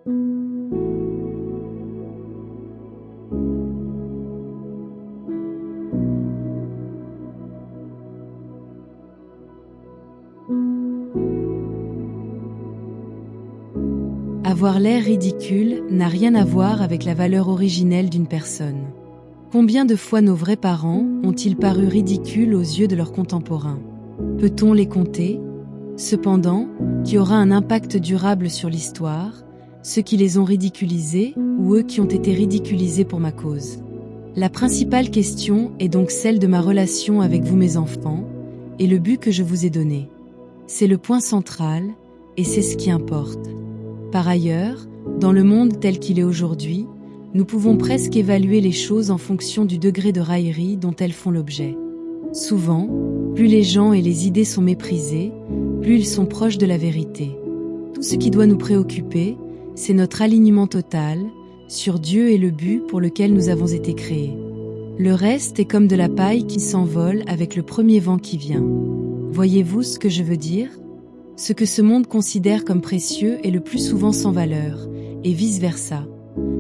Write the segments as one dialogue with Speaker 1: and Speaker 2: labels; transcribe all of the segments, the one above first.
Speaker 1: Avoir l'air ridicule n'a rien à voir avec la valeur originelle d'une personne. Combien de fois nos vrais parents ont-ils paru ridicules aux yeux de leurs contemporains? Peut-on les compter? Cependant, qui aura un impact durable sur l'histoire, ceux qui les ont ridiculisés ou eux qui ont été ridiculisés pour ma cause? La principale question est donc celle de ma relation avec vous mes enfants, et le but que je vous ai donné. C'est le point central, et c'est ce qui importe. Par ailleurs, dans le monde tel qu'il est aujourd'hui, nous pouvons presque évaluer les choses en fonction du degré de raillerie dont elles font l'objet. Souvent, plus les gens et les idées sont méprisés, plus ils sont proches de la vérité. Tout ce qui doit nous préoccuper, c'est notre alignement total sur Dieu et le but pour lequel nous avons été créés. Le reste est comme de la paille qui s'envole avec le premier vent qui vient. Voyez-vous ce que je veux dire? Ce que ce monde considère comme précieux est le plus souvent sans valeur, et vice-versa.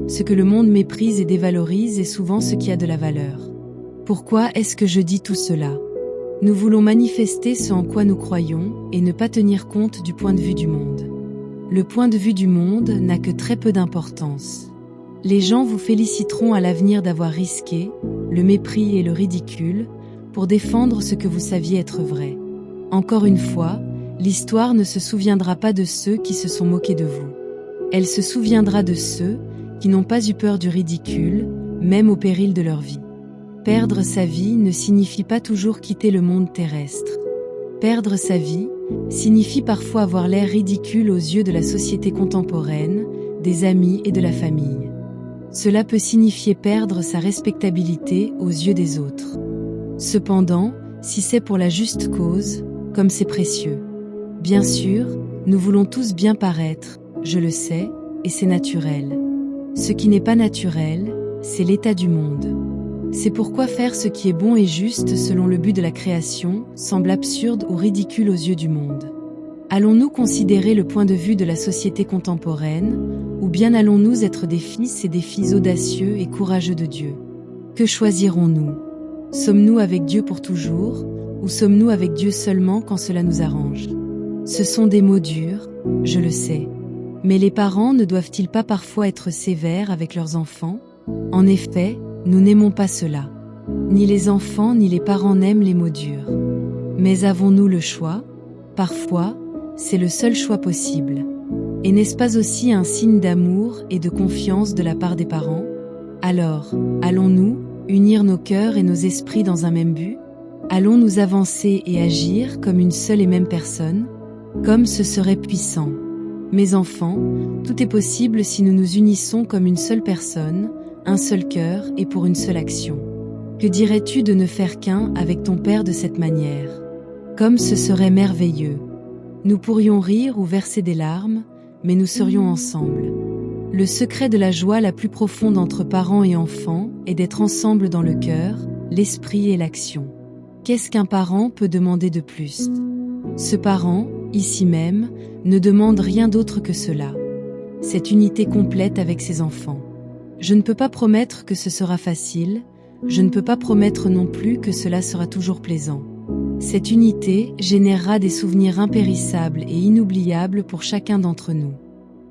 Speaker 1: Ce que le monde méprise et dévalorise est souvent ce qui a de la valeur. Pourquoi est-ce que je dis tout cela? Nous voulons manifester ce en quoi nous croyons et ne pas tenir compte du point de vue du monde. Le point de vue du monde n'a que très peu d'importance. Les gens vous féliciteront à l'avenir d'avoir risqué le mépris et le ridicule pour défendre ce que vous saviez être vrai. Encore une fois, l'histoire ne se souviendra pas de ceux qui se sont moqués de vous. Elle se souviendra de ceux qui n'ont pas eu peur du ridicule, même au péril de leur vie. Perdre sa vie ne signifie pas toujours quitter le monde terrestre. Perdre sa vie signifie parfois avoir l'air ridicule aux yeux de la société contemporaine, des amis et de la famille. Cela peut signifier perdre sa respectabilité aux yeux des autres. Cependant, si c'est pour la juste cause, comme c'est précieux. Bien sûr, nous voulons tous bien paraître, je le sais, et c'est naturel. Ce qui n'est pas naturel, c'est l'état du monde. C'est pourquoi faire ce qui est bon et juste selon le but de la création semble absurde ou ridicule aux yeux du monde. Allons-nous considérer le point de vue de la société contemporaine, ou bien allons-nous être des fils et des filles audacieux et courageux de Dieu? Que choisirons-nous? Sommes-nous avec Dieu pour toujours, ou sommes-nous avec Dieu seulement quand cela nous arrange? Ce sont des mots durs, je le sais. Mais les parents ne doivent-ils pas parfois être sévères avec leurs enfants? En effet, nous n'aimons pas cela. Ni les enfants ni les parents n'aiment les mots durs. Mais avons-nous le choix? Parfois, c'est le seul choix possible. Et n'est-ce pas aussi un signe d'amour et de confiance de la part des parents? Alors, allons-nous unir nos cœurs et nos esprits dans un même but? Allons-nous avancer et agir comme une seule et même personne? Comme ce serait puissant. Mes enfants, tout est possible si nous nous unissons comme une seule personne, un seul cœur et pour une seule action. Que dirais-tu de ne faire qu'un avec ton Père de cette manière? Comme ce serait merveilleux. Nous pourrions rire ou verser des larmes, mais nous serions ensemble. Le secret de la joie la plus profonde entre parents et enfants est d'être ensemble dans le cœur, l'esprit et l'action. Qu'est-ce qu'un parent peut demander de plus? Ce parent, ici même, ne demande rien d'autre que cela. Cette unité complète avec ses enfants. Je ne peux pas promettre que ce sera facile, je ne peux pas promettre non plus que cela sera toujours plaisant. Cette unité générera des souvenirs impérissables et inoubliables pour chacun d'entre nous.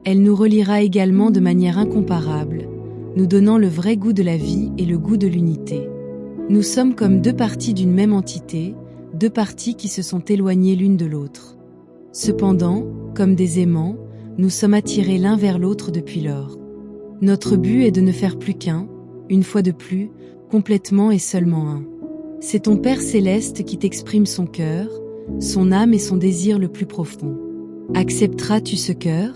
Speaker 1: Elle nous reliera également de manière incomparable, nous donnant le vrai goût de la vie et le goût de l'unité. Nous sommes comme deux parties d'une même entité, deux parties qui se sont éloignées l'une de l'autre. Cependant, comme des aimants, nous sommes attirés l'un vers l'autre depuis lors. Notre but est de ne faire plus qu'un, une fois de plus, complètement et seulement un. C'est ton Père céleste qui t'exprime son cœur, son âme et son désir le plus profond. Accepteras-tu ce cœur?